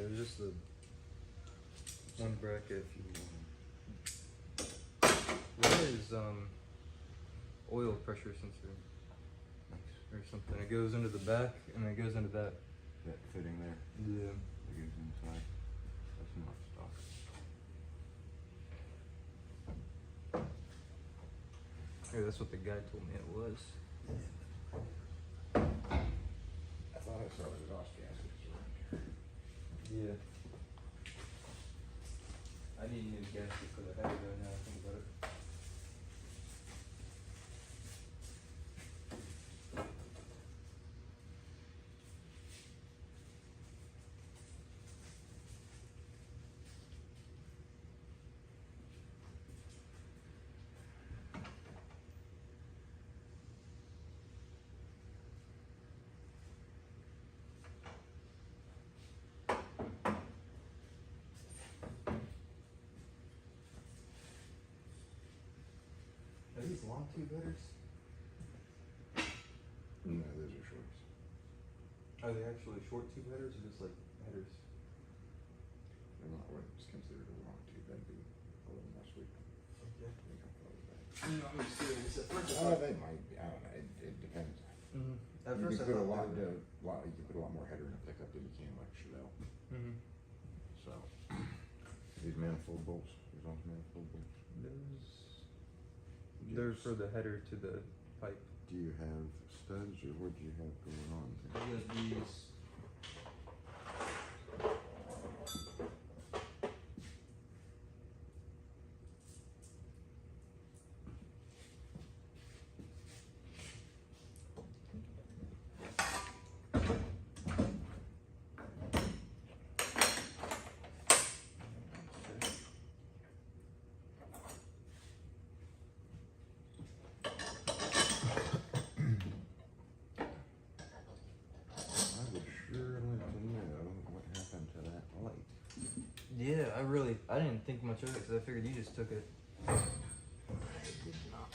it was just the one bracket. What is oil pressure sensor or something? It goes into the back and it goes into that fitting there. Yeah. It goes inside. That's not stock. Hey, that's what the guy told me it was. I thought I saw the exhaust gaskets around here. Yeah. I need a new gasket for the header though, now I think about it. Are these long tube headers? No, those are shorts. Are they actually short tube headers or just like headers? They're not what's considered a long tube. That'd be a little more sweet. Okay. They don't call it that. No, I'm serious. At first I Oh, thought, they might be. I don't know. It depends. At You first can I put a thought lot, they were- you can put a lot more header in a pickup than you can like a Chevelle. So these manifold bolts, these ones manifold bolts. They're for the header to the pipe. Do you have studs or what do you have going on I there? got these. I would sure like to know what happened to that light. Yeah, I didn't think much of it because I figured you just took it. I did not.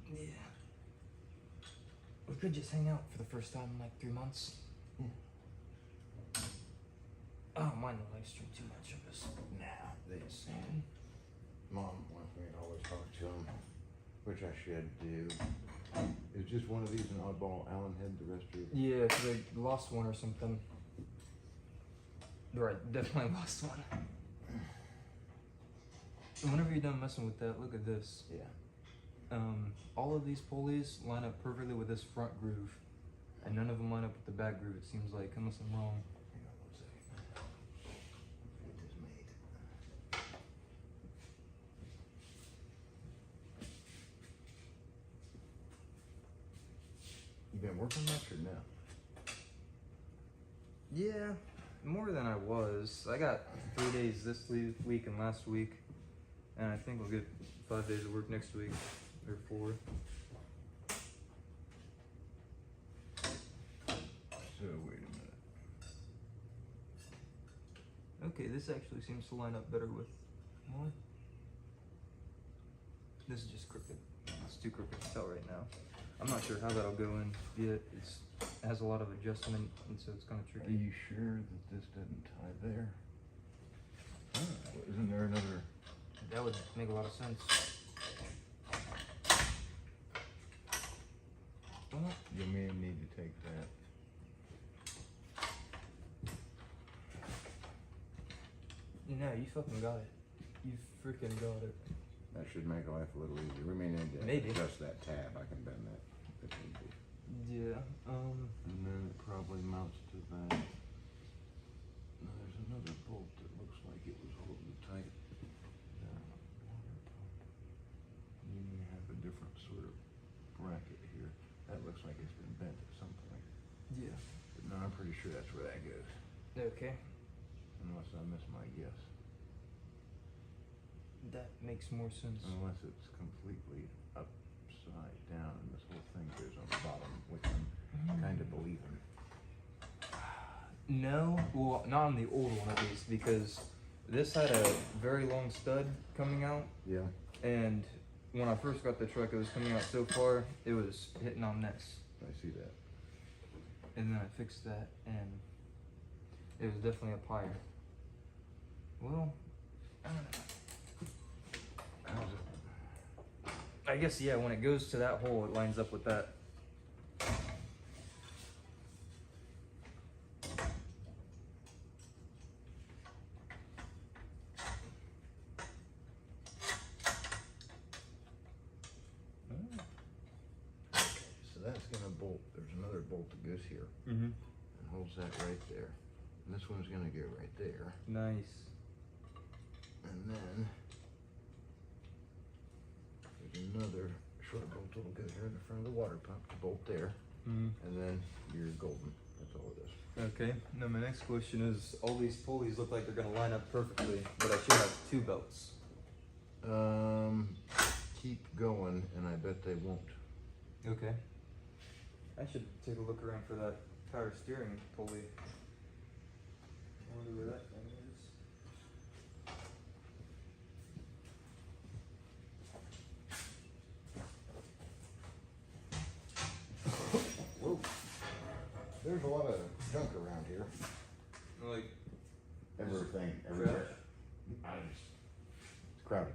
Yeah. We could just hang out for the first time in like 3 months. Yeah. I don't mind the live stream too much. I'm just. Nah, they just saying. Mom wants me to always talk to him, which I should do. It's just one of these an oddball Allen head, the rest of it. Yeah, because I lost one or something. Right, definitely lost one. And whenever you're done messing with that, look at this. Yeah. All of these pulleys line up perfectly with this front groove, and none of them line up with the back groove, it seems like, unless I'm wrong. Hang on 1 second. It was made. You been working much or no? Yeah, more than I was. I got 3 days this week and last week, and I think we'll get 5 days of work next week, or 4. So wait a minute. Okay, this actually seems to line up better with more. This is just crooked. It's too crooked to tell right now. I'm not sure how that'll go in yet. It has a lot of adjustment, and so it's kind of Are tricky. you sure that this doesn't tie there? Isn't there another? That would make a lot of sense. Well, You may need to take that. no, you fucking got it. You freaking got it. That should make life a little easier. We may need to Maybe. adjust that tab. I can bend that if need be. Yeah. And then it probably mounts to that. Now there's another bolt that looks like it was holding tight. Water pump. You may have a different sort of bracket here. That looks like it's been bent at some point. Yeah. But no, I'm pretty sure that's where that goes. Okay. Unless I miss my guess. That makes more sense. Unless it's completely upside down and this whole thing goes on the bottom, which I'm kind of believing. No, well, not on the old one at least, because this had a very long stud coming out, Yeah. and when I first got the truck, it was coming out so far, it was hitting on this. I see that. And then I fixed that, and it was definitely up higher. Well, I don't know. How's it? I guess, yeah, when it goes to that hole, it lines up with that. So that's gonna bolt. There's another bolt that goes here Mm-hmm. and holds that right there. And this one's gonna go right there. Nice. And then there's another short bolt that'll go here in the front of the water pump to bolt there. Mm-hmm. And then you're golden. That's all it is. Okay, now my next question is, all these pulleys look like they're gonna line up perfectly, but I should have two belts. Keep going, and I bet they won't. Okay. I should take a look around for that power steering pulley. I wonder where that thing is. Whoa. There's a lot of junk around here. Like, Everything, Trash? everywhere. It's crowded.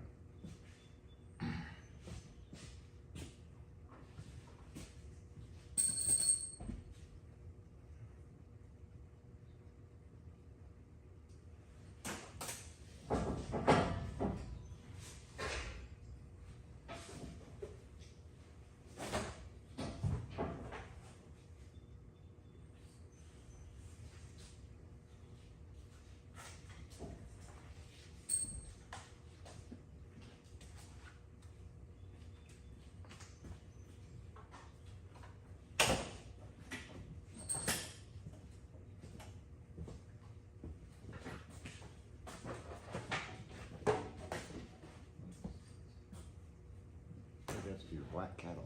That's your black Cadillac.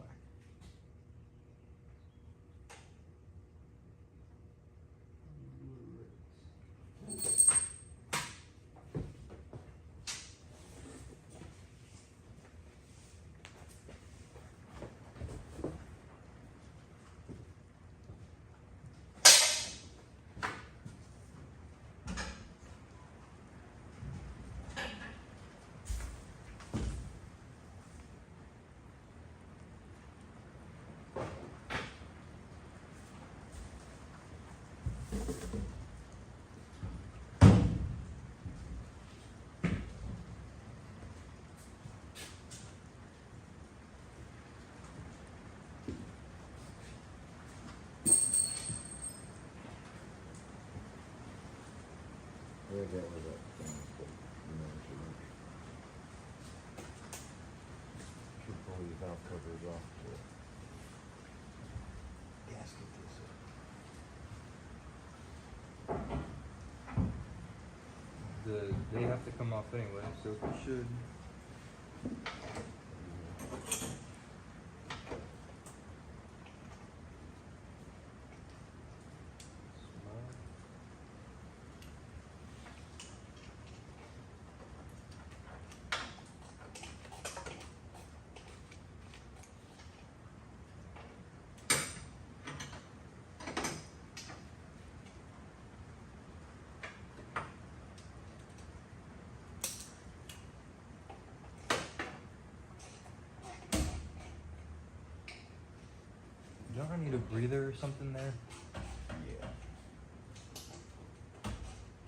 Where that was that thing that you managed to reach. Should pull these valve covers off to gasket this up. they have to come off anyway, so it should. Don't I need a breather or something there? Yeah.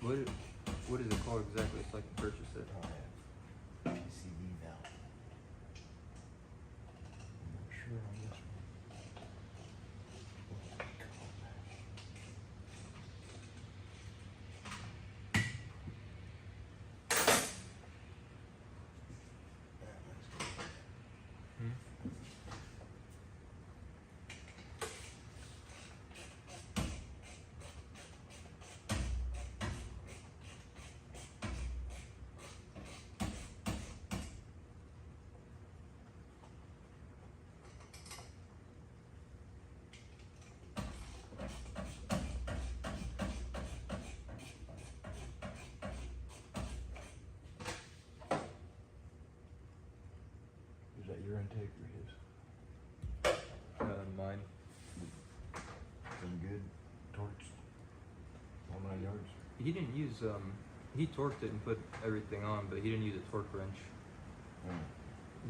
What is it called exactly so I can purchase it? I have PCV valve. I'm not sure on this one. What do we call that? Hmm? Is that your intake or his? Mine. Some good torch. All 9 yards. He didn't use he torqued it and put everything on, but he didn't use a torque wrench. Oh.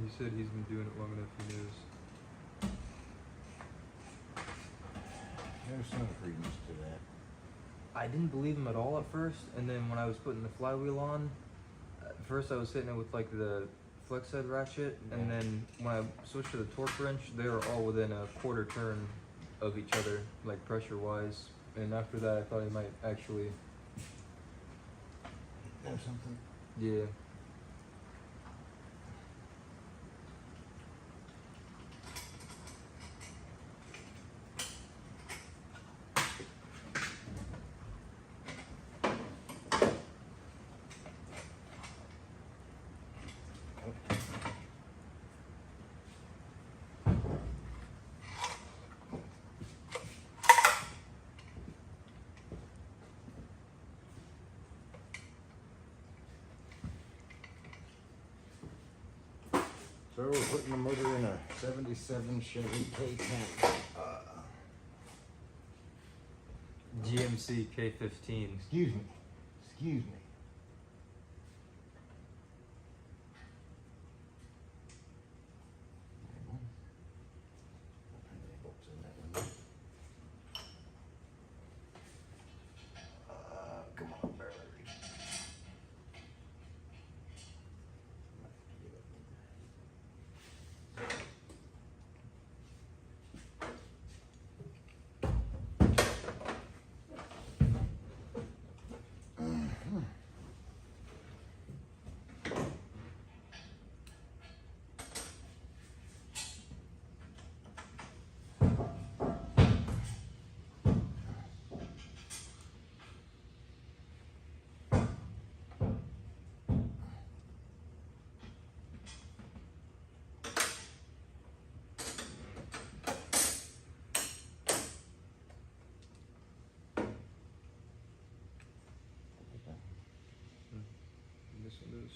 He said he's been doing it long enough he knows. There's some credence to that. I didn't believe him at all at first, and then when I was putting the flywheel on, at first I was hitting it with like the flex head ratchet, and Yeah. then when I switched to the torque wrench, they were all within a quarter turn of each other, like pressure wise. And after that, I thought he might actually, Know something? yeah. So we're putting the motor in a 77 Chevy K10. GMC K15. Excuse me. Excuse me. How many bolts in that one? Come on, barely. This one is.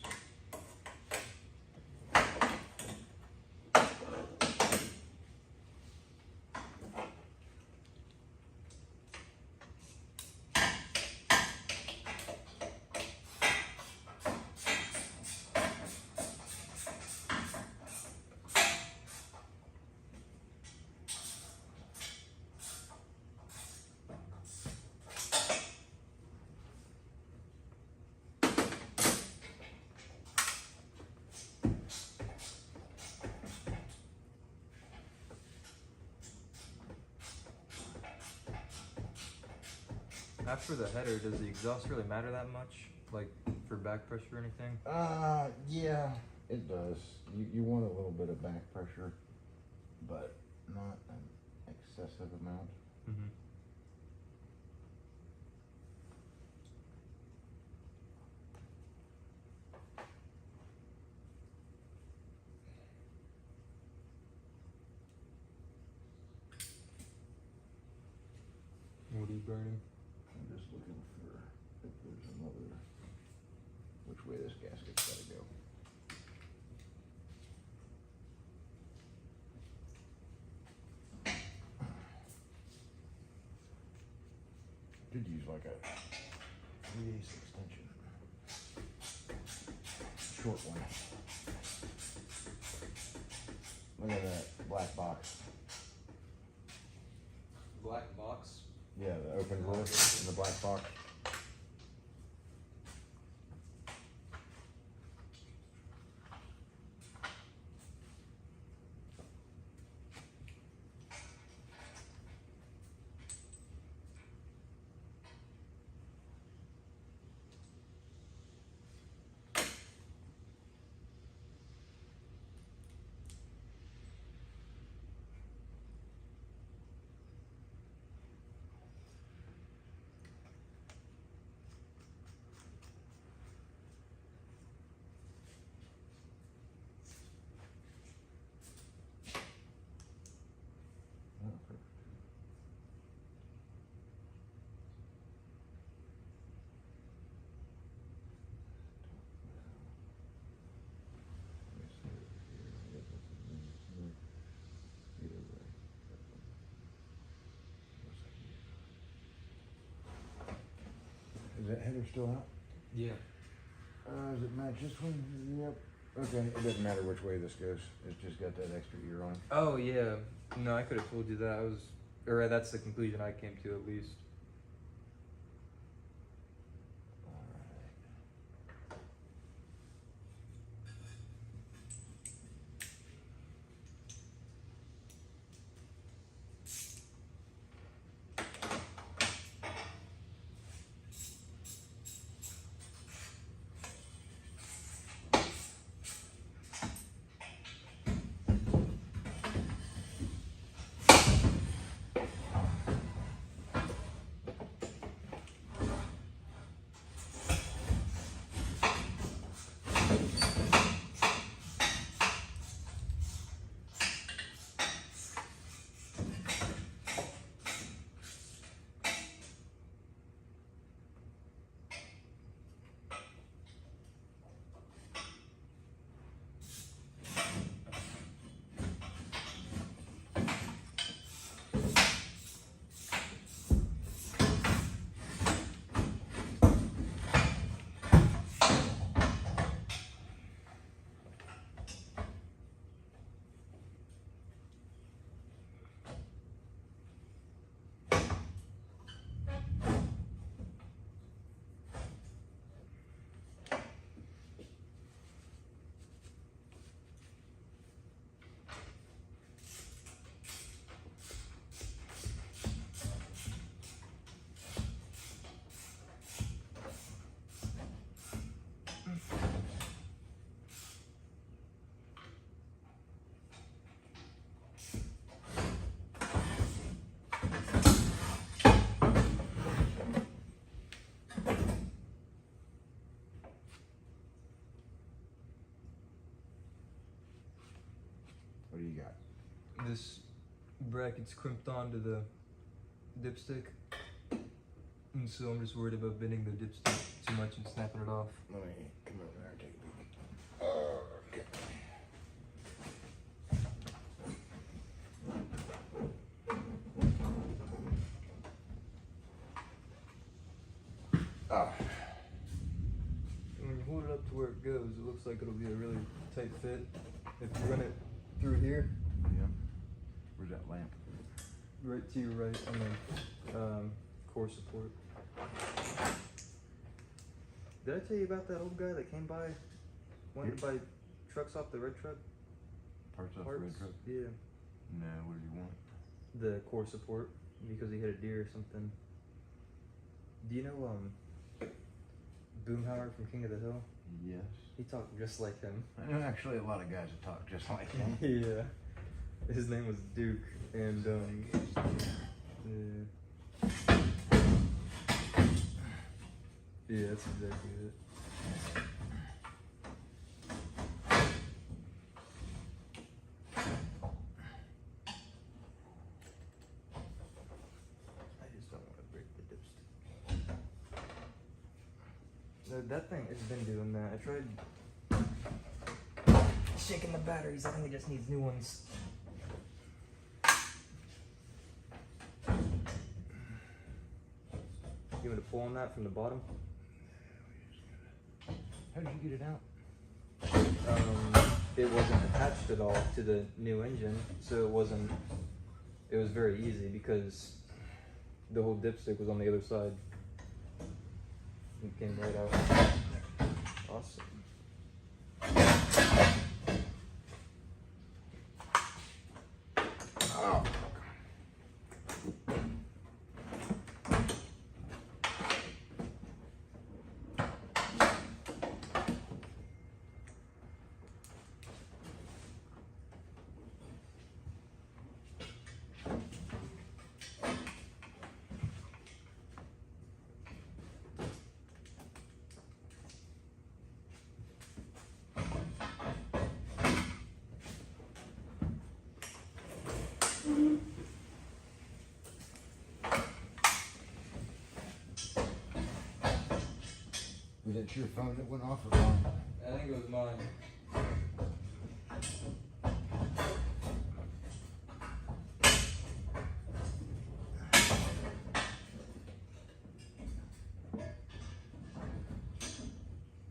After the header, does the exhaust really matter that much? Like for back pressure or anything? Yeah, it does. You want a little bit of back pressure, but not an excessive amount. Mm-hmm. What are you burning? I'm just looking for if there's another, which way this gasket's gotta go. Could use like a 3/8 extension. Short one. Look at that black box. black box. Yeah, the open drawer in the black box. Oh, perfect. Let me see over here. I got nothing in here. Either way. Is that header still out? Yeah. Does it match this one? Yep. Okay, it doesn't matter which way this goes. It's just got that extra ear on. Oh yeah. No, I could have told you that. That's the conclusion I came to at least. What do you got? This bracket's crimped onto the dipstick, and so I'm just worried about bending the dipstick too much and snapping it off. Let me come over there and take a peek. Okay. Ah. When you hold it up to where it goes, it looks like it'll be a really tight fit. If you run it through here, Yeah. Where's that lamp? right to your right on the core support. Did I tell you about that old guy that came by, wanted to buy trucks off the red truck? Parts off the red truck? Yeah. No, what do you want? The core support, because he hit a deer or something. Do you know Boomhauer from King of the Hill? Yes. He talked just like him. I know actually a lot of guys that talk just like him. Yeah. His name was Duke, and yeah, that's exactly it. I just don't want to break the dipstick. No, that thing has been doing that. I tried shaking the batteries. I think it just needs new ones. You want to pull on that from the bottom? How did you get it out? It wasn't attached at all to the new engine, so it was very easy because the whole dipstick was on the other side. It came right out. Awesome. Oh. Was it your phone that went off or mine? I think it was mine.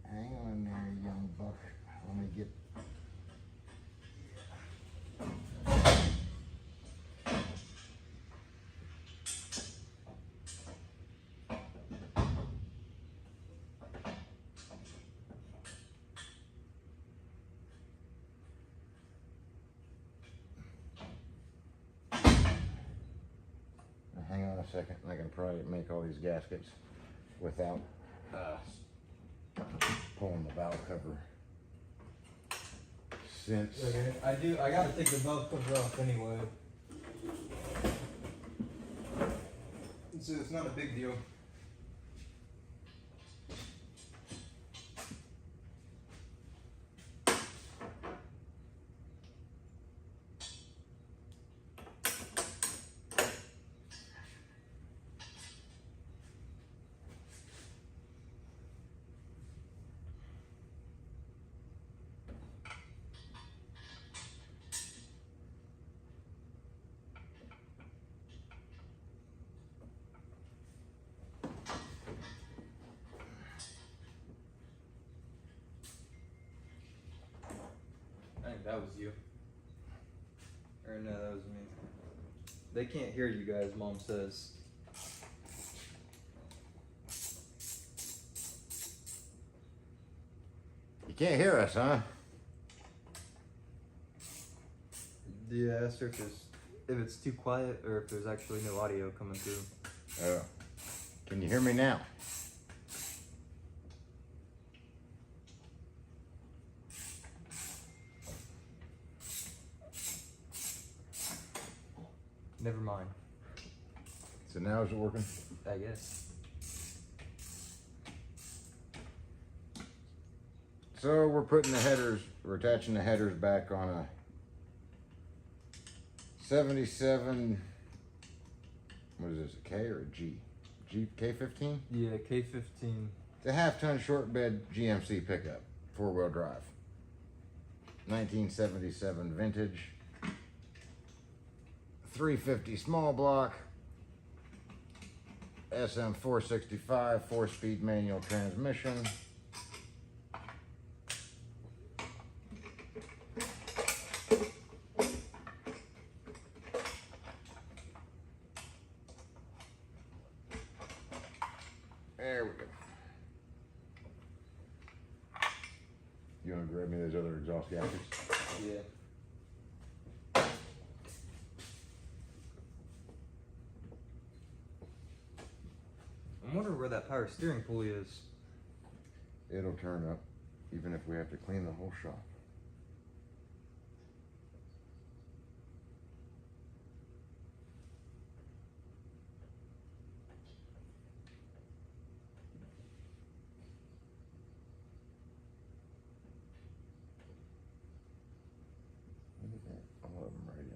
Hang on there, young buck. Let me get. Hang on a second, I can probably make all these gaskets without pulling the valve cover. Since Okay, I gotta take the valve cover off anyway. So it's not a big deal. I think that was you. Or no, that was me. They can't hear you guys, Mom says. you can't hear us, huh? Yeah, ask her if it's too quiet or if there's actually no audio coming through. Oh. Can you hear me now? Never mind. So now is it working? I guess. So we're putting the headers, we're attaching the headers back on a 77, what is this, a K or a G? K15? Yeah, K15. It's a half-ton short bed GMC pickup, 4-wheel drive. 1977 vintage. 350 small block. SM 465 4-speed manual transmission. There we go. You want to grab me those other exhaust gaskets? Yeah. I'm wondering where that power steering pulley is. It'll turn up, even if we have to clean the whole shop. Look at that, all of them right in.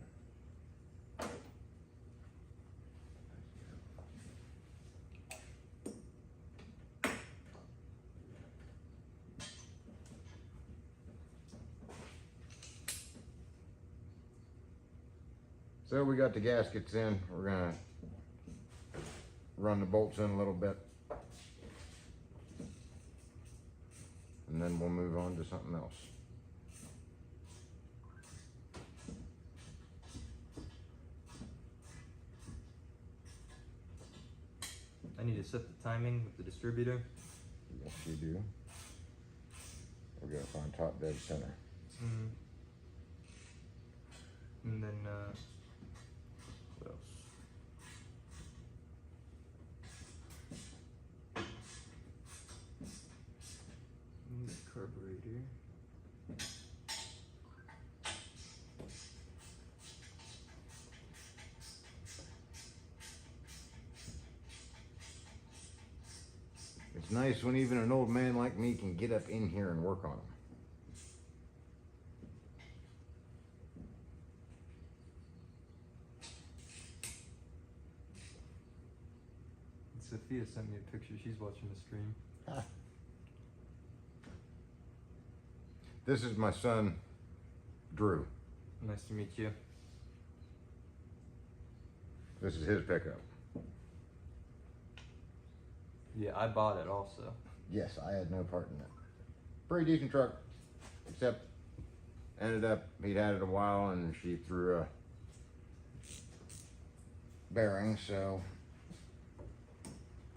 So we got the gaskets in. We're gonna run the bolts in a little bit. And then we'll move on to something else. need to set the timing with the distributor. Yes, you do. We're gonna find top dead center. Mm-hmm. And then, what else? And the carburetor. It's nice when even an old man like me can get up in here and work on them. Sophia sent me a picture. She's watching the stream. This is my son, Drew. Nice to meet you. This is his pickup. Yeah, I bought it also. Yes, I had no part in it. Pretty decent truck, except ended up, he'd had it a while and she threw a bearing, so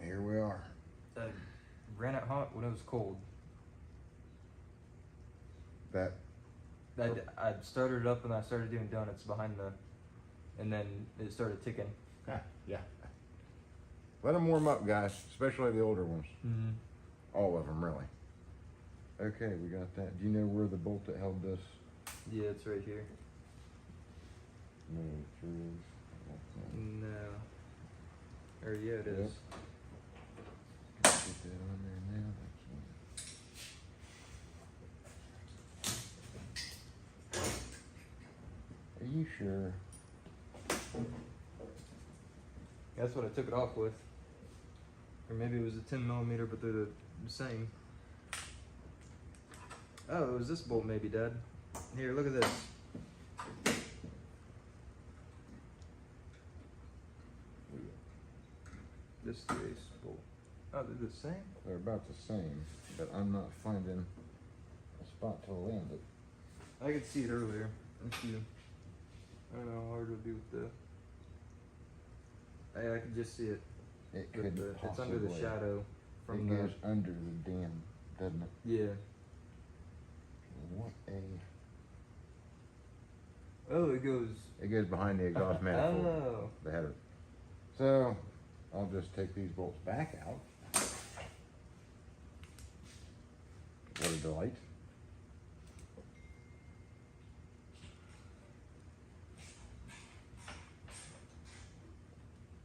here we are. I ran it hot when it was cold. That, I started it up and I started doing donuts behind and then it started ticking. yeah. Let them warm up, guys, especially the older ones. Mm-hmm. All of them, really. Okay, we got that. Do you know where the bolt that held this? Yeah, it's right here. No, through. No. Or yeah, it is. Get that on there now. Are you sure? That's what I took it off with. Or maybe it was a 10 millimeter, but they're the same. Oh, it was this bolt maybe, Dad. Here, look at this. This 3/8 bolt. Oh, they're the same? They're about the same, but I'm not finding a spot to land it. I could see it earlier. If you, I don't know how hard it would be with the. I could just see it. It With could the, possibly. it's under the shadow from It the. goes under the dam, doesn't it? Yeah. What a. Oh, it goes. It goes behind the exhaust manifold. Oh. The header. So I'll just take these bolts back out. What a delight.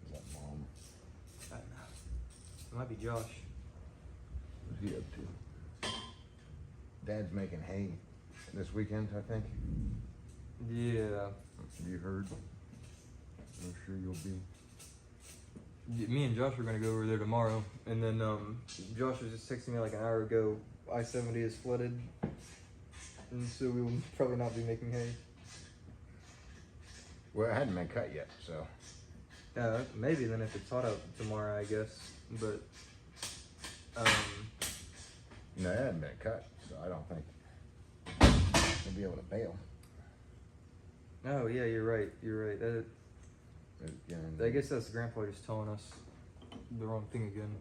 Is that Mom? I don't know. It might be Josh. What's he up to? Dad's making hay this weekend, I think. Yeah. You heard? I'm sure you'll be. Me and Josh are gonna go over there tomorrow, and then Josh was just texting me like an hour ago. I-70 is flooded, and so we will probably not be making hay. Well, it hadn't been cut yet, so. Maybe then if it's hot out tomorrow, I guess. But No, it hadn't been cut, so I don't think we'll be able to bail. oh yeah, you're right. You're right. Again, I guess that's Grandpa just telling us the wrong thing again.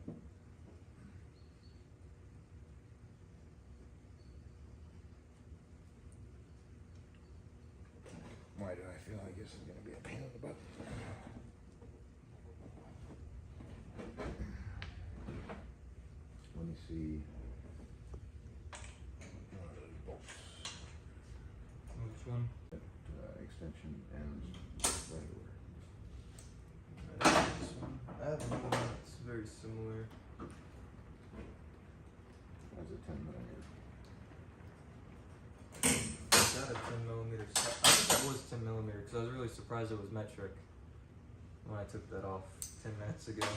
why do I feel like this is going to be a pain in the butt? Let me see. One of those bolts. Which one? Extension ends right over. This one. I have another one that's very similar. That's a 10 millimeter. Is that a 10 millimeter? I think that was 10 millimeter because I was really surprised it was metric when I took that off 10 minutes ago.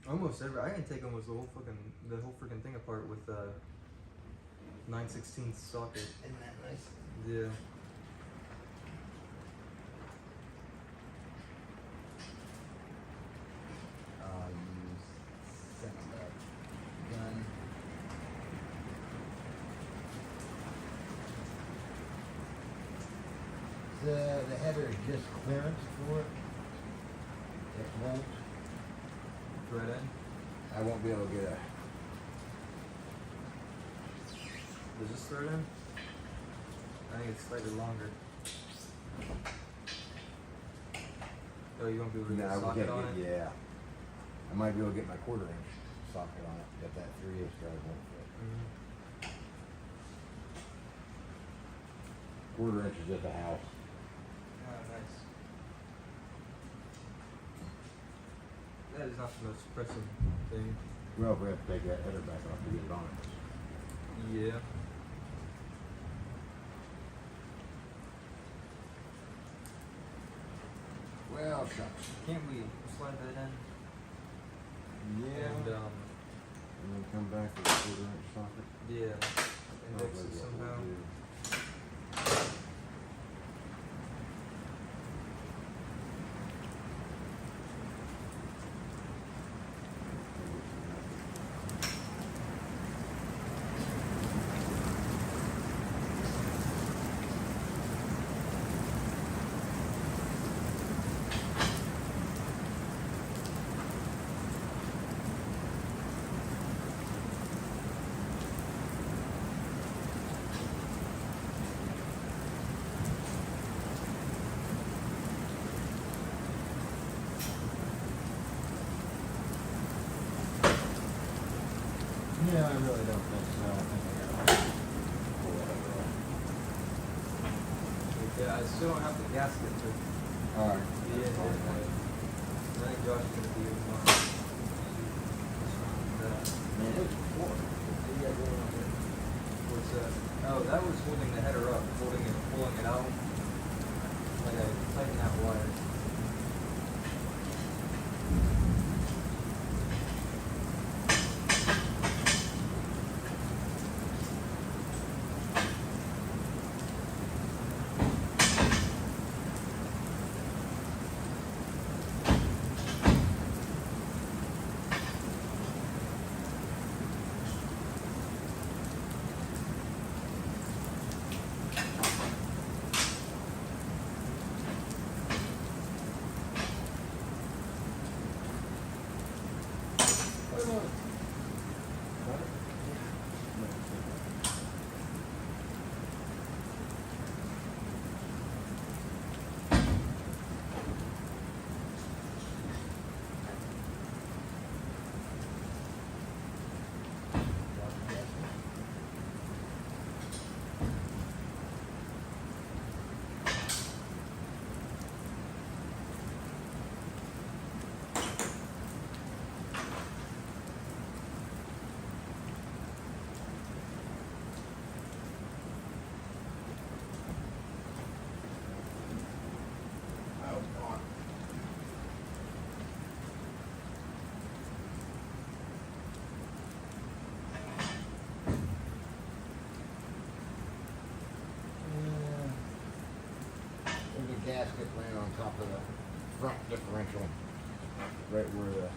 Almost every. I can take almost the whole freaking thing apart with 9/16 socket. Isn't that nice? Yeah. Use son of a gun. The header is just clearance for it. It won't thread in? I won't be able to get a. Does this thread in? I think it's slightly longer. Oh, you won't be able to get a socket on it? Yeah. I might be able to get my 1/4 inch socket on it, but that 3/8 drive won't fit. 1/4 inch is at the house. Oh, nice. That is not the most pressing thing. Well, we have to take that header back off to get it on it. Yeah. Well, shucks. Can't we slide that in? Yeah. And then come back with a 1/4 inch socket. yeah, index Probably it what somehow. we'll do. Yeah, I really don't think so. I think I gotta pull that over. Yeah, I still don't have the gasket to Alright. be in it. I think Josh is gonna be in tomorrow. Man, it was 4. What do you got going on there? What's that? Oh, that was holding the header up, holding it, pulling it out. Like I tightened that wire. Gasket laying on top of the front differential, right where the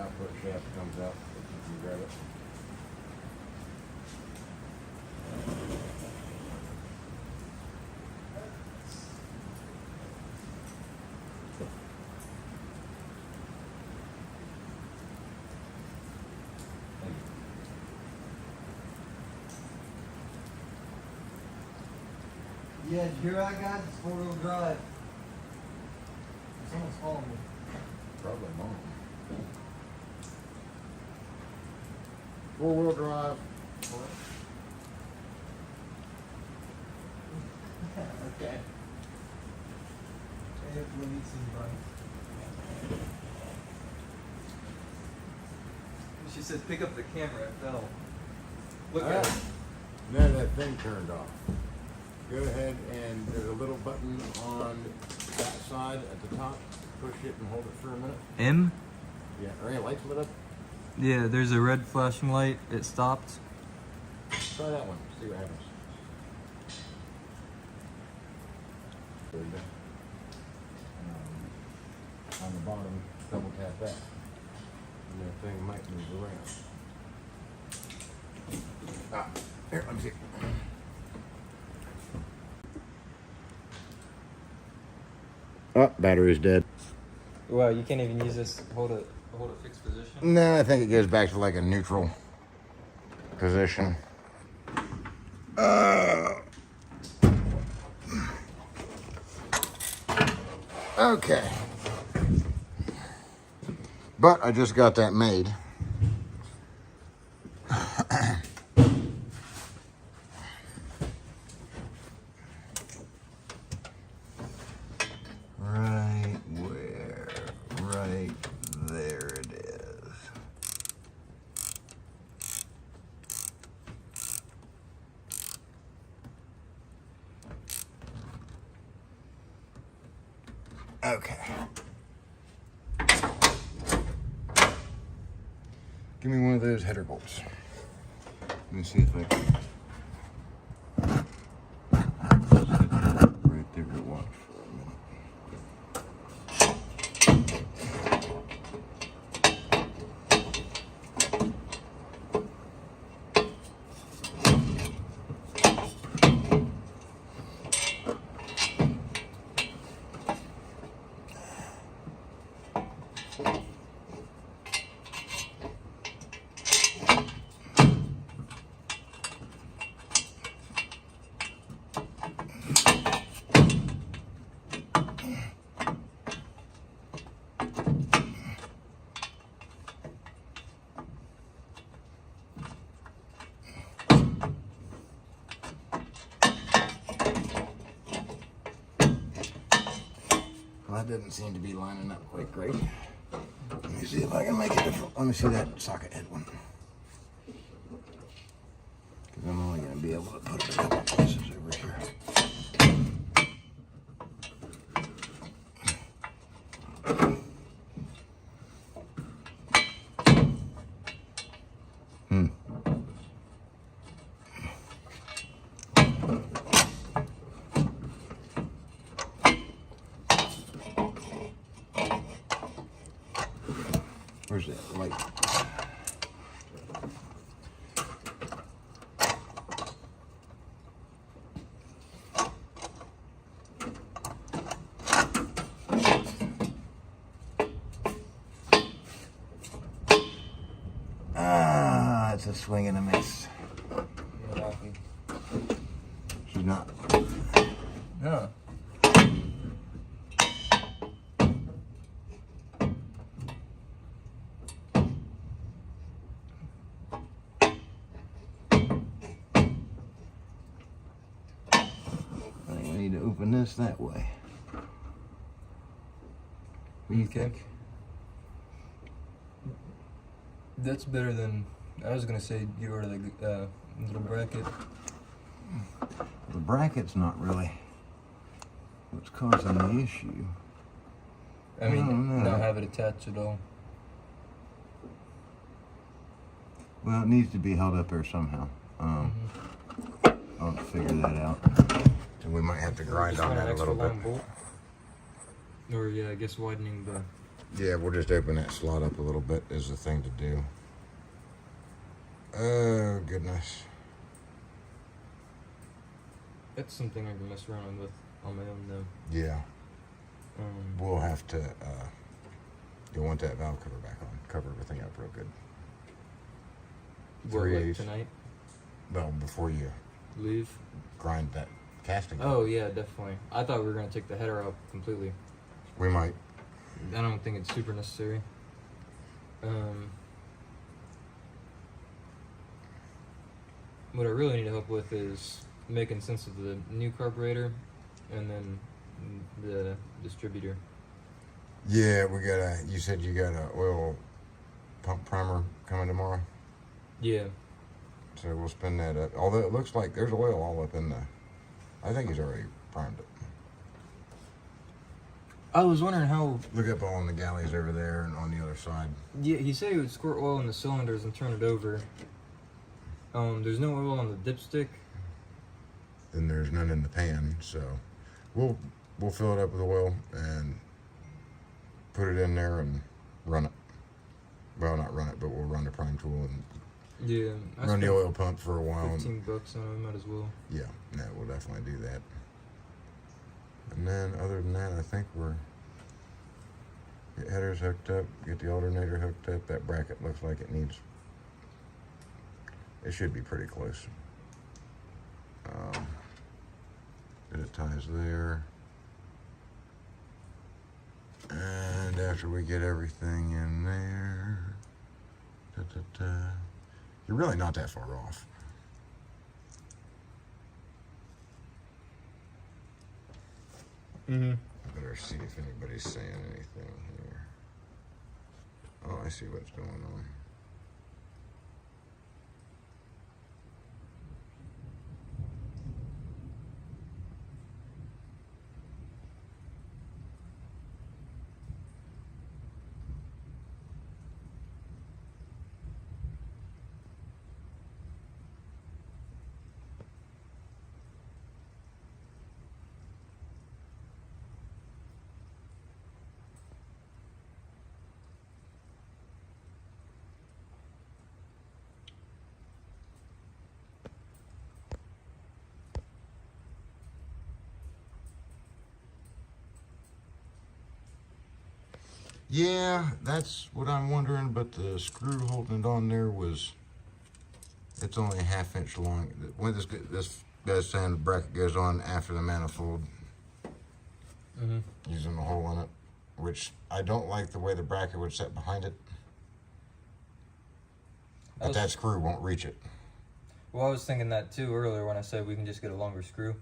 output shaft comes out, if you can grab it. Yeah, did you hear that, guys? It's 4-wheel drive. Someone's calling me. Probably mom. 4-wheel drive. Okay. Hey, if we meet somebody. She said, pick up the camera, it fell. Look at it. Now that thing turned off. Go ahead and there's a little button on that side at the top. Push it and hold it for a minute. M? Yeah, are any lights lit up? Yeah, there's a red flashing light. It stopped. Try that one, see what happens. There you go. On the bottom, double tap that. And that thing might move around. Ah, here, let me see. Oh, battery's dead. Wow, you can't even use this. Hold a fixed position. No, I think it goes back to like a neutral position. Okay. But I just got that made. Right where? Right there it is. Okay. Give me one of those header bolts. Let me see if I can. Right there at watch for a minute. Well, that doesn't seem to be lining up quite great. Let me see if I can make it different. Let me see that socket head one. Because I'm only going to be able to put it a couple places over here. Where's that light? Ah, it's a swing and a miss. She's not. No. I need to open this that way. What do you think? That's better than I was gonna say. You order the little bracket. The bracket's not really what's causing the issue. I mean, No. not have it attached at all. Well, it needs to be held up there somehow. I'll have to figure that out. And we might have to grind Just on want an that a extra little long bit. bolt. Or yeah, I guess widening the. Yeah, we'll just open that slot up a little bit is the thing to do. Oh, goodness. That's something I can mess around with on my own though. Yeah. We'll have to, you'll want that valve cover back on. Cover everything up real good. What, like 3/8. tonight? Well, before you Leave. grind that casting. Oh yeah, definitely. I thought we were gonna take the header out completely. We might. I don't think it's super necessary. What I really need help with is making sense of the new carburetor and then the distributor. Yeah, we got a, you said you got a oil pump primer coming tomorrow? Yeah. So we'll spin that up. Although it looks like there's oil all up in the, I think he's already primed it. I was wondering how. Look up on the galleys over there and on the other side. Yeah, he said he would squirt oil in the cylinders and turn it over. There's no oil on the dipstick. Then there's none in the pan, so we'll fill it up with oil and put it in there and run it. Well, not run it, but we'll run the prime tool and Yeah. run the oil pump for a while. $15 on it, might as well. Yeah, no, we'll definitely do that. And then other than that, I think we're Get headers hooked up, get the alternator hooked up. That bracket looks like it needs, it should be pretty close. It ties there. And after we get everything in there, you're really not that far off. Mm-hmm. I better see if anybody's saying anything here. Oh, I see what's going on. Yeah, that's what I'm wondering, but the screw holding it on there was, it's only a 1/2 inch long. When this guy's saying the bracket goes on after the manifold, using a hole in it, which I don't like the way the bracket would set behind it. But that screw won't reach it. Well, I was thinking that too earlier when I said we can just get a longer screw.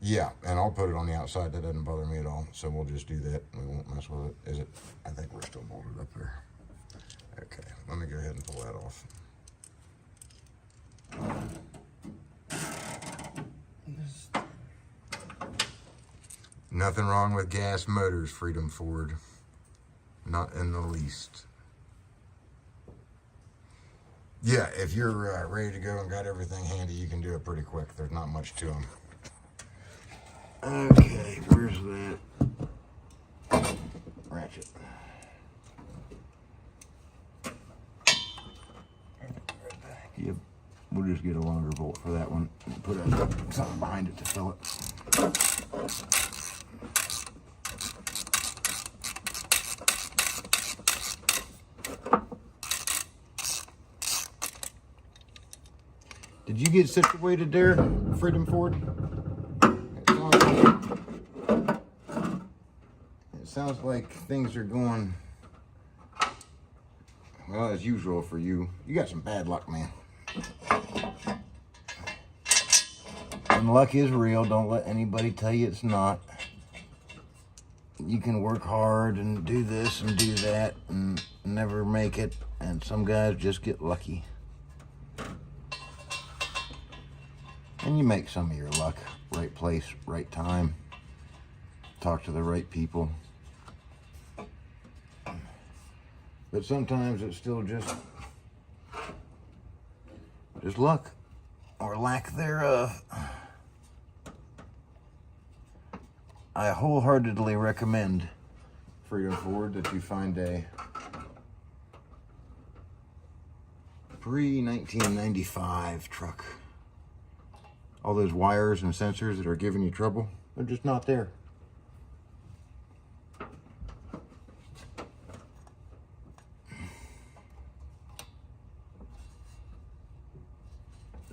Yeah, and I'll put it on the outside. That doesn't bother me at all. So we'll just do that. We won't mess with it. Is it? I think we're still bolted up there. Okay, let me go ahead and pull that off. Nothing wrong with gas motors, Freedom Ford. Not in the least. Yeah, if you're ready to go and got everything handy, you can do it pretty quick. There's not much to them. Okay, where's that ratchet? Yep, we'll just get a longer bolt for that one and put something behind it to fill it. Did you get situated there, Freedom Ford? It sounds like things are going, well, as usual for you. You got some bad luck, man. And luck is real. Don't let anybody tell you it's not. You can work hard and do this and do that and never make it. And some guys just get lucky. And you make some of your luck. Right place, right time. Talk to the right people. But sometimes it's still just luck or lack thereof. I wholeheartedly recommend, Freedom Ford, that you find a pre-1995 truck. All those wires and sensors that are giving you trouble, they're just not there.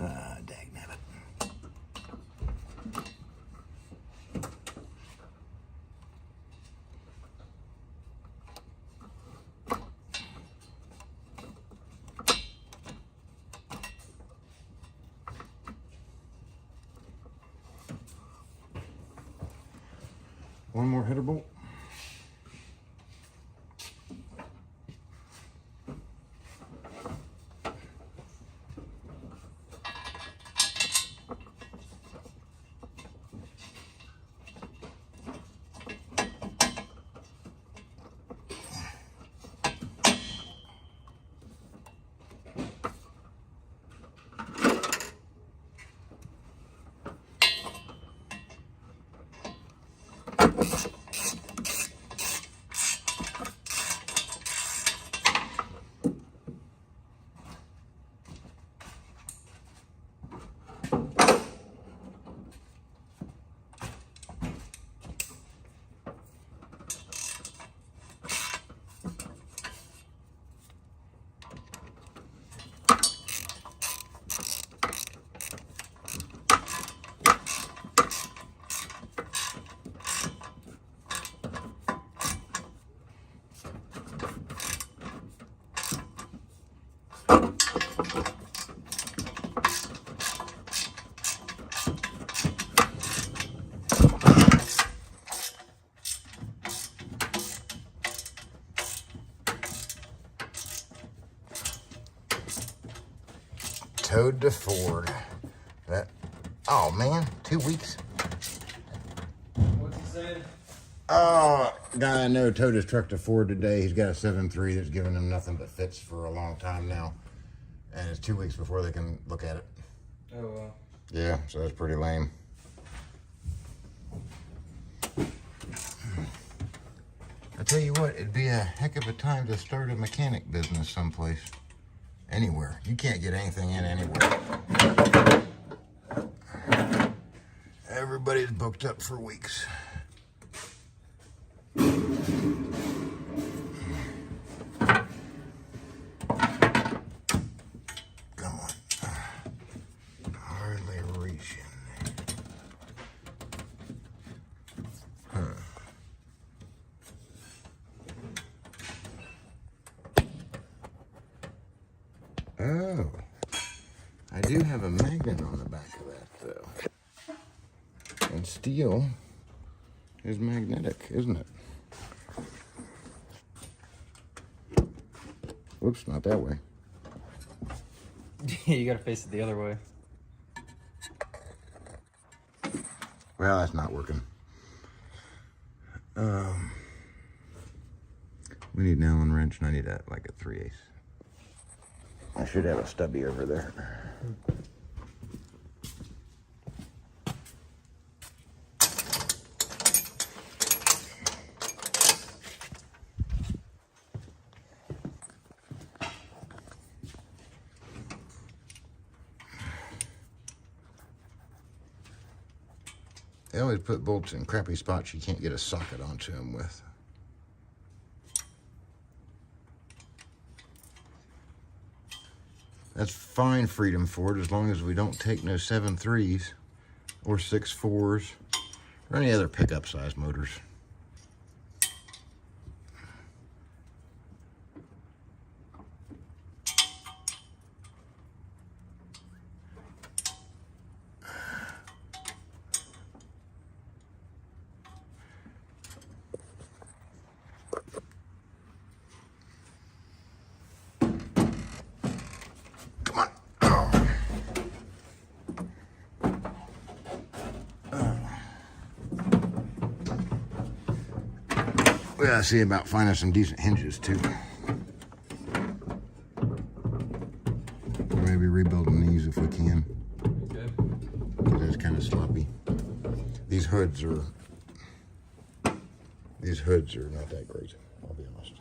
Dagnabbit. One more header bolt. towed to Ford. That, oh man, 2 weeks. What's he saying? Oh, guy I know towed his truck to Ford today. He's got a 7.3 that's given him nothing but fits for a long time now. And it's 2 weeks before they can look at it. Oh, wow. Yeah, so that's pretty lame. I tell you what, it'd be a heck of a time to start a mechanic business someplace. Anywhere. You can't get anything in anywhere. Everybody's booked up for weeks. Come on. Hardly reaching. Oh, I do have a magnet on the back of that, though. And steel is magnetic, isn't it? Whoops, not that way. You gotta face it the other way. Well, that's not working. We need an Allen wrench, and I need like a 3/8. I should have a stubby over there. They always put bolts in crappy spots you can't get a socket onto them with. That's fine, Freedom Ford, as long as we don't take no 7.3s or 6.4s or any other pickup size motors. We gotta see about finding some decent hinges too. Or maybe rebuilding these if we can. Okay. That's kind of sloppy. These hoods are not that great, I'll be honest.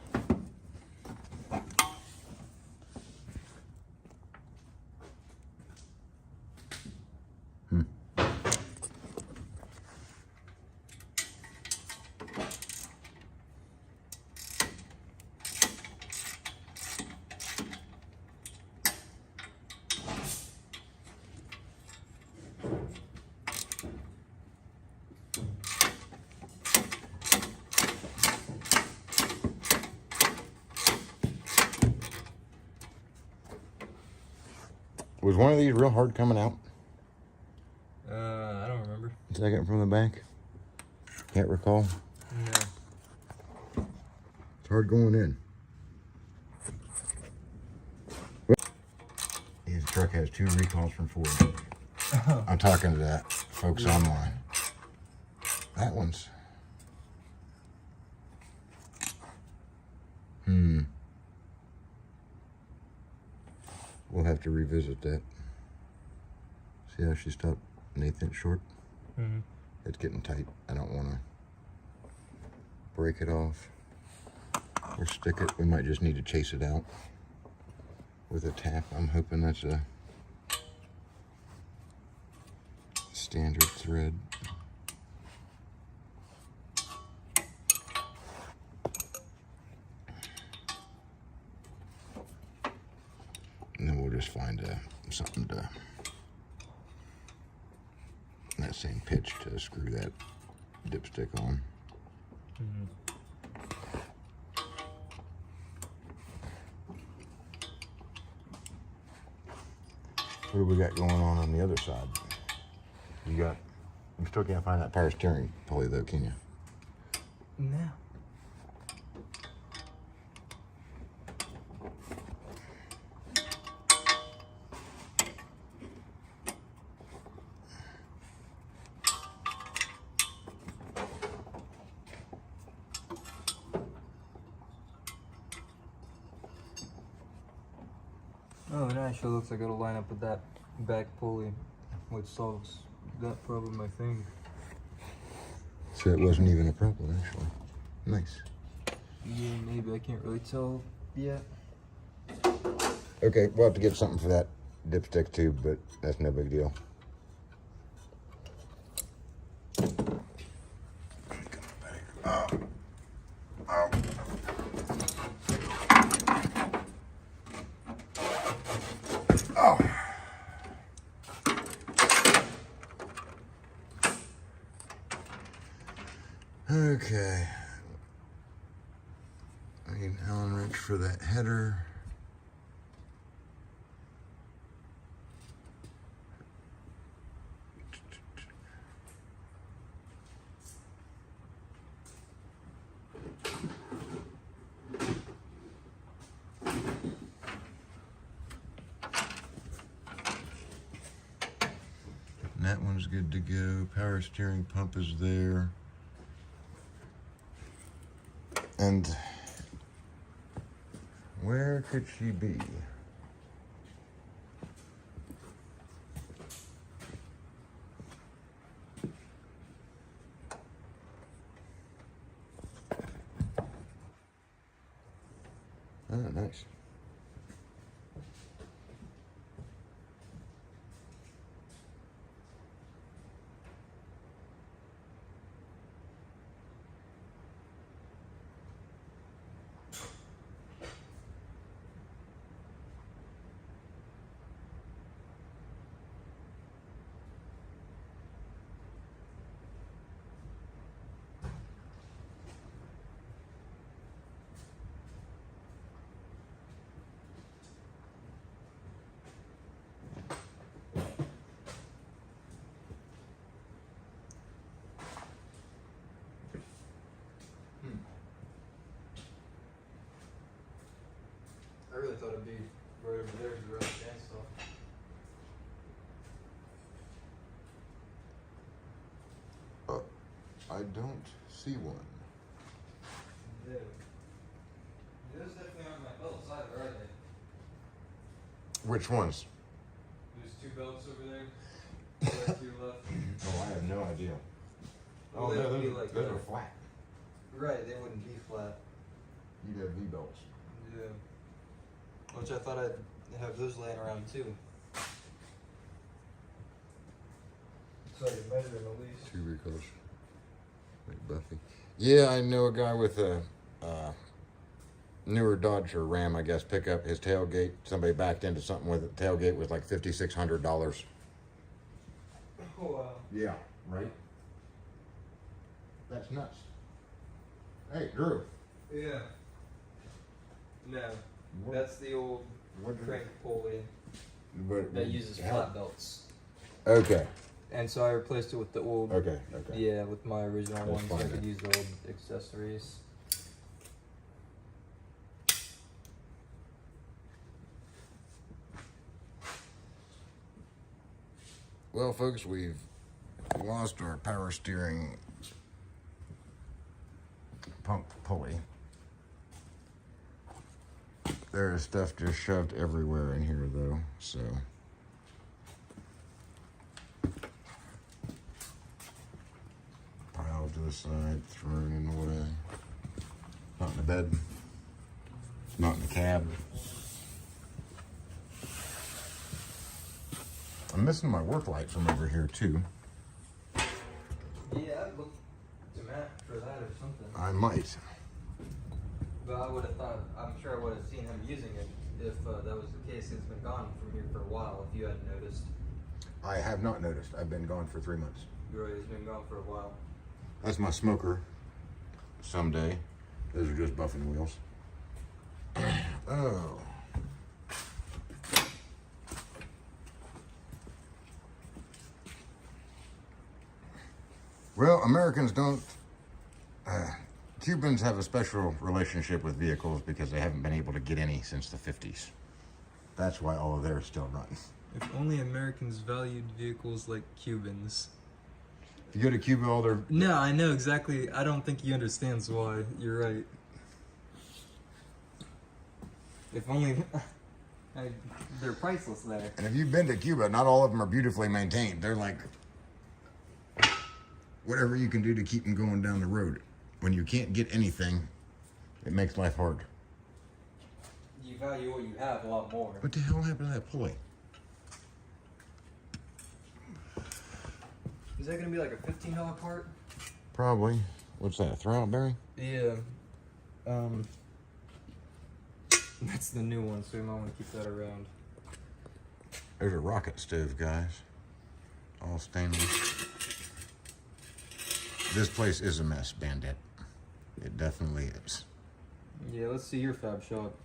Was one of these real hard coming out? I don't remember. Second from the back? Can't recall. No. It's hard going in. His truck has 2 recalls from Ford. I'm talking to that folks online. That one's. We'll have to revisit that. See how she stopped an 1/8 inch short? Mm-hmm. It's getting tight. I don't want to break it off or stick it. We might just need to chase it out with a tap. I'm hoping that's a standard thread. And then we'll just find something to that same pitch to screw that dipstick on. What do we got going on the other side? You still can't find that power steering pulley though, can you? No. Oh, it actually looks like it'll line up with that back pulley, which solves that problem, I think. So it wasn't even a problem, actually. Nice. Yeah, maybe. I can't really tell yet. Okay, we'll have to get something for that dipstick tube, but that's no big deal. Okay. I need an Allen wrench for that header. And that one's good to go. Power steering pump is there. And where could she be? Oh, nice. I really thought it'd be right over there to the rest of the bandsaw. I don't see one. Yeah. Those definitely aren't my belts either, are they? Which ones? There's two belts over there. Right to your left. Oh, I have no idea. Well, Oh, they no, would be those, like those that. are flat. Right, they wouldn't be flat. You'd have V-belts. Yeah. Which I thought I'd have those laying around too. So I could measure them at least. Two recoils. Like Buffy. Yeah, I know a guy with a newer Dodge or Ram, I guess, pickup. His tailgate, somebody backed into something with it. Tailgate was like $5,600. Oh, wow. Yeah, right? That's nuts. Hey, Drew. Yeah. No, What- that's the old what- crank pulley what- that uses how- flat belts. Okay, And so I replaced it with the old, okay. yeah, with my original That's one, so I fine could then. use the old accessories. Well, folks, we've lost our power steering pump pulley. There is stuff just shoved everywhere in here, though, so. Piled to the side, thrown in the way. Not in the bed. Not in the cab. I'm missing my work light from over here, too. Yeah, I'd look to Matt for that or something. I might. But I would have thought, I'm sure I would have seen him using it if that was the case. It's been gone from here for a while, if you hadn't noticed. I have not noticed. I've been gone for 3 months. You're right, it's been gone for a while. That's my smoker. Someday. Those are just buffing wheels. Oh. Well, Americans don't. Cubans have a special relationship with vehicles because they haven't been able to get any since the 50s. That's why all of theirs still run. If only Americans valued vehicles like Cubans. If you go to Cuba, all their. No, I know exactly. I don't think he understands why. You're right. If only They're priceless there. And if you've been to Cuba, not all of them are beautifully maintained. They're like whatever you can do to keep them going down the road. When you can't get anything, it makes life hard. You value what you have a lot more. What the hell happened to that pulley? Is that gonna be like a $15 part? Probably. What's that, a throwout bearing? Yeah. That's the new one, so you might want to keep that around. There's a rocket stove, guys. All stainless. This place is a mess, Bandit. It definitely is. Yeah, let's see your fab shop.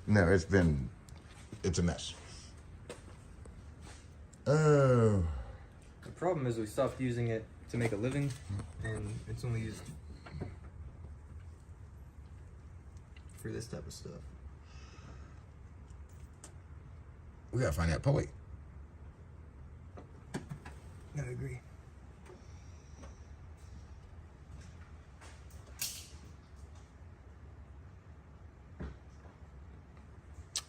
No, it's a mess. Oh. The problem is we stopped using it to make a living, and it's only used for this type of stuff. We gotta find that pulley. I agree.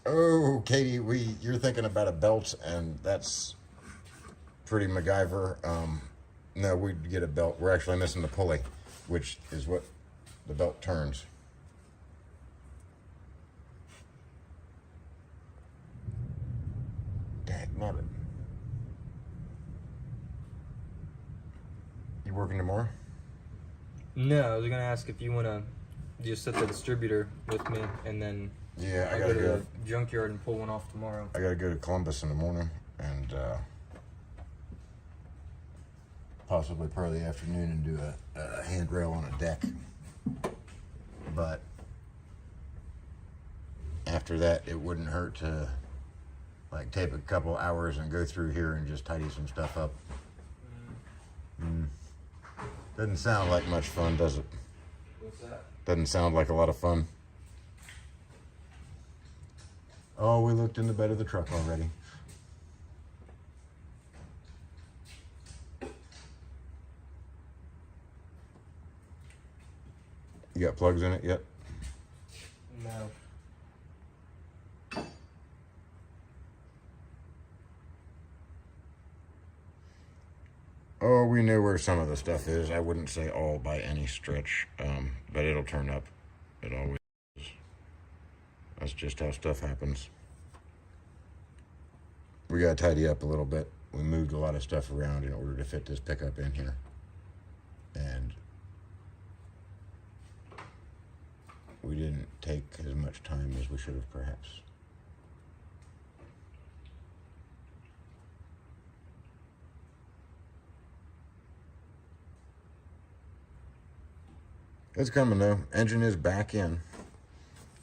Oh, Katie, you're thinking about a belt, and that's pretty MacGyver. No, we'd get a belt. We're actually missing the pulley, which is what the belt turns. Dagnabbit. You working tomorrow? No, I was gonna ask if you wanna just set the distributor with me, and then Yeah, I I'll gotta go to go. the junkyard and pull one off tomorrow. I gotta go to Columbus in the morning, and possibly part of the afternoon and do a handrail on a deck. But after that, it wouldn't hurt to like take a couple hours and go through here and just tidy some stuff up. Doesn't sound like much fun, does it? What's that? Doesn't sound like a lot of fun. Oh, we looked in the bed of the truck already. You got plugs in it yet? No. Oh, we know where some of the stuff is. I wouldn't say all by any stretch, but it'll turn up. It always is. That's just how stuff happens. We gotta tidy up a little bit. We moved a lot of stuff around in order to fit this pickup in here. And we didn't take as much time as we should have, perhaps. It's coming though. Engine is back in.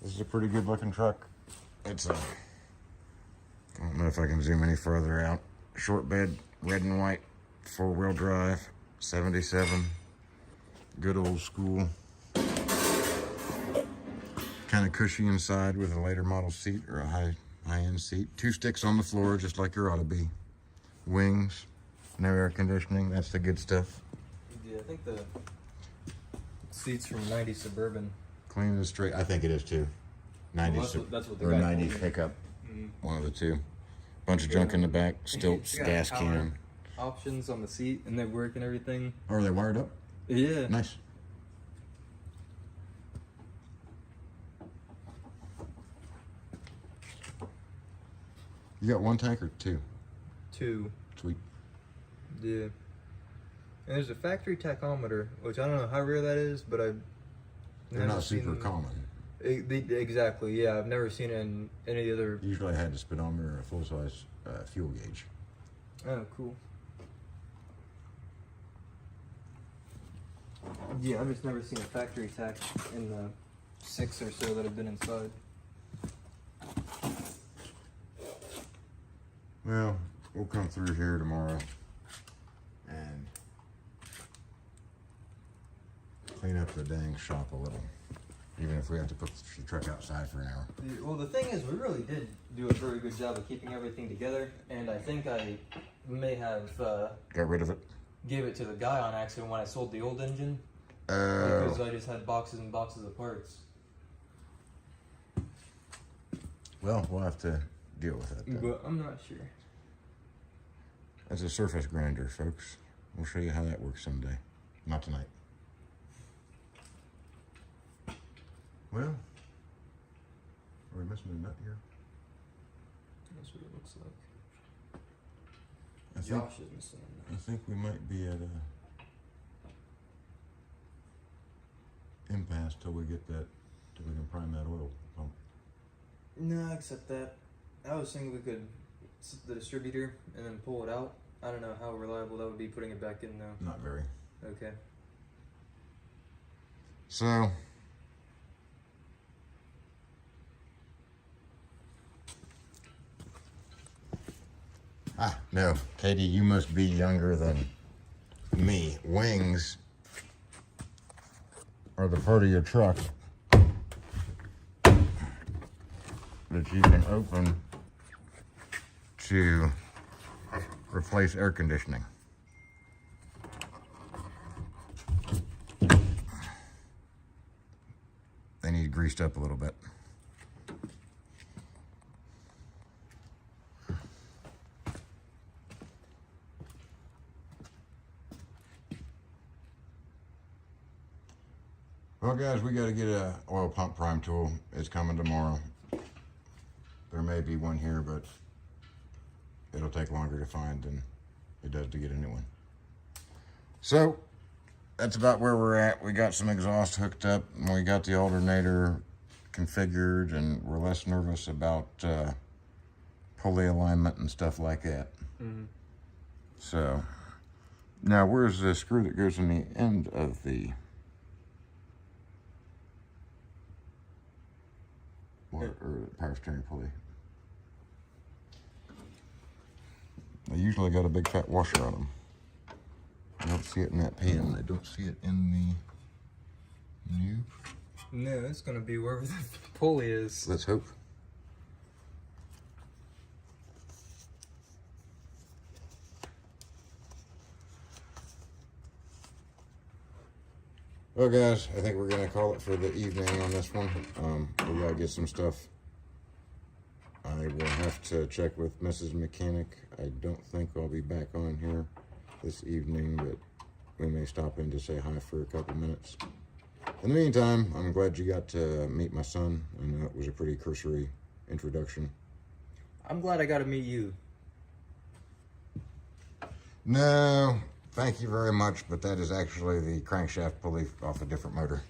This is a pretty good looking truck. It's a, I don't know if I can zoom any further out. Short bed, red and white, 4-wheel drive, 77. Good old school. Kind of cushy inside with a later model seat or a high-end seat. 2 sticks on the floor, just like there ought to be. Wings, no air conditioning. That's the good stuff. Yeah, I think the seats from 90 Suburban. Clean and straight. I think it is too. 90 Well, that's what the or guy 90 told me. pickup. One of the two. Bunch of junk in the back. Stilts, It's got gas power can. options on the seat, and they work and everything. Oh, are they wired up? Yeah. Nice. You got 1 tank or 2? 2. Sweet. Yeah. And there's a factory tachometer, which I don't know how rare that is, but They're not super common. Exactly, yeah. I've never seen it in any other. Usually I had a speedometer or a full-size fuel gauge. Oh, cool. Yeah, I've just never seen a factory tach in the 6 or so that have been inside. Well, we'll come through here tomorrow and clean up the dang shop a little. Even if we have to put the truck outside for an hour. Well, the thing is, we really did do a very good job of keeping everything together, and I think I may have Got rid of it? gave it to the guy on accident when I sold the old engine, Oh. because I just had boxes and boxes of parts. Well, we'll have to deal with that then. But I'm not sure. That's a surface grinder, folks. We'll show you how that works someday. Not tonight. Well, are we missing a nut here? That's what it looks like. I think, Josh is missing a I nut. think we might be at a impasse till we get that, till we can prime that oil pump. No, except that I was thinking we could set the distributor and then pull it out. I don't know how reliable that would be putting it back in though. Not very. Okay. So, no, Katie, you must be younger than me. Wings are the part of your truck that you can open to replace air conditioning. They need greased up a little bit. Well, guys, we got to get a oil pump prime tool. It's coming tomorrow. There may be one here, but it'll take longer to find than it does to get a new one. So that's about where we're at. We got some exhaust hooked up, and we got the alternator configured, and we're less nervous about pulley alignment and stuff like that. Mm-hmm. So now, where's the screw that goes in the end of the or power steering pulley? They usually got a big fat washer on them. I don't see it in that pan. I don't see it in the new. No, it's gonna be wherever the pulley is. Let's hope. Well, guys, I think we're gonna call it for the evening on this one. We gotta get some stuff. I will have to check with Mrs. Mechanic. I don't think I'll be back on here this evening, but we may stop in to say hi for a couple minutes. In the meantime, I'm glad you got to meet my son. I know it was a pretty cursory introduction. I'm glad I got to meet you. No, thank you very much, but that is actually the crankshaft pulley off a different motor.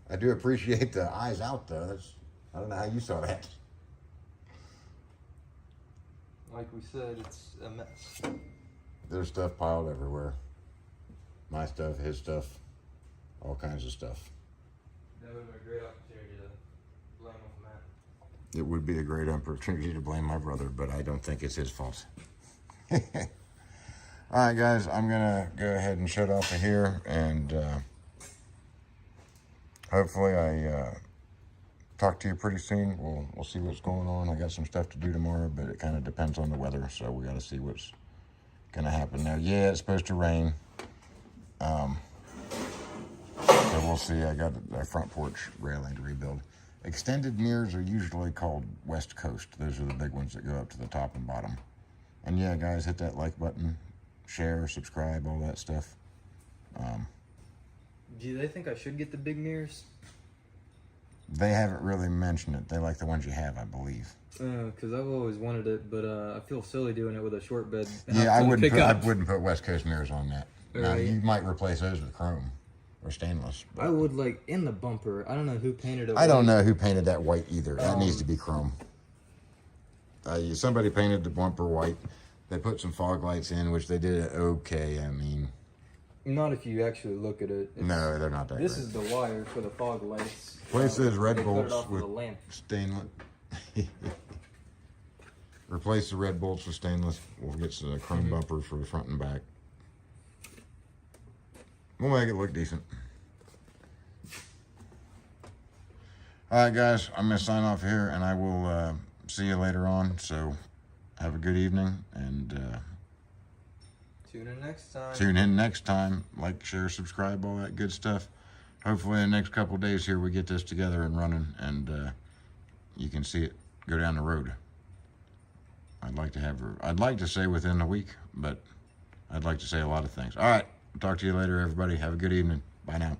I do appreciate the eyes out, though. I don't know how you saw that. Like we said, it's a mess. There's stuff piled everywhere. My stuff, his stuff, all kinds of stuff. That would have been a great opportunity to blame on Matt. It would be a great opportunity to blame my brother, but I don't think it's his fault. All right, guys, I'm gonna go ahead and shut off of here, and hopefully I talk to you pretty soon. We'll see what's going on. I got some stuff to do tomorrow, but it kind of depends on the weather, so we got to see what's gonna happen. Now, yeah, it's supposed to rain, so we'll see. I got a front porch railing to rebuild. Extended mirrors are usually called West Coast. Those are the big ones that go up to the top and bottom. And yeah, guys, hit that like button, share, subscribe, all that stuff. Do they think I should get the big mirrors? They haven't really mentioned it. They like the ones you have, I believe. Because I've always wanted it, but I feel silly doing it with a short bed. Yeah, I wouldn't put West Coast mirrors on that. Now, Right. you might replace those with chrome or stainless. But I would, like, in the bumper. I don't know who painted it. I don't know who painted that white either. That needs to be chrome. Somebody painted the bumper white. They put some fog lights in, which they did okay. I mean, Not if you actually look at it. no, they're not that This great. is the wire for the fog lights. Replace those red They cut it bolts off with a lamp. stainless. Replace the red bolts with stainless. We'll get some chrome bumpers for the front and back. We'll make it look decent. All right, guys, I'm going to sign off here, and I will see you later on. So have a good evening, and Tune in next time. tune in next time. Like, share, subscribe, all that good stuff. hopefully in the next couple of days here we get this together and running, and you can see it go down the road. I'd like to say within the week, but I'd like to say a lot of things. All right, talk to you later, everybody. Have a good evening. Bye now.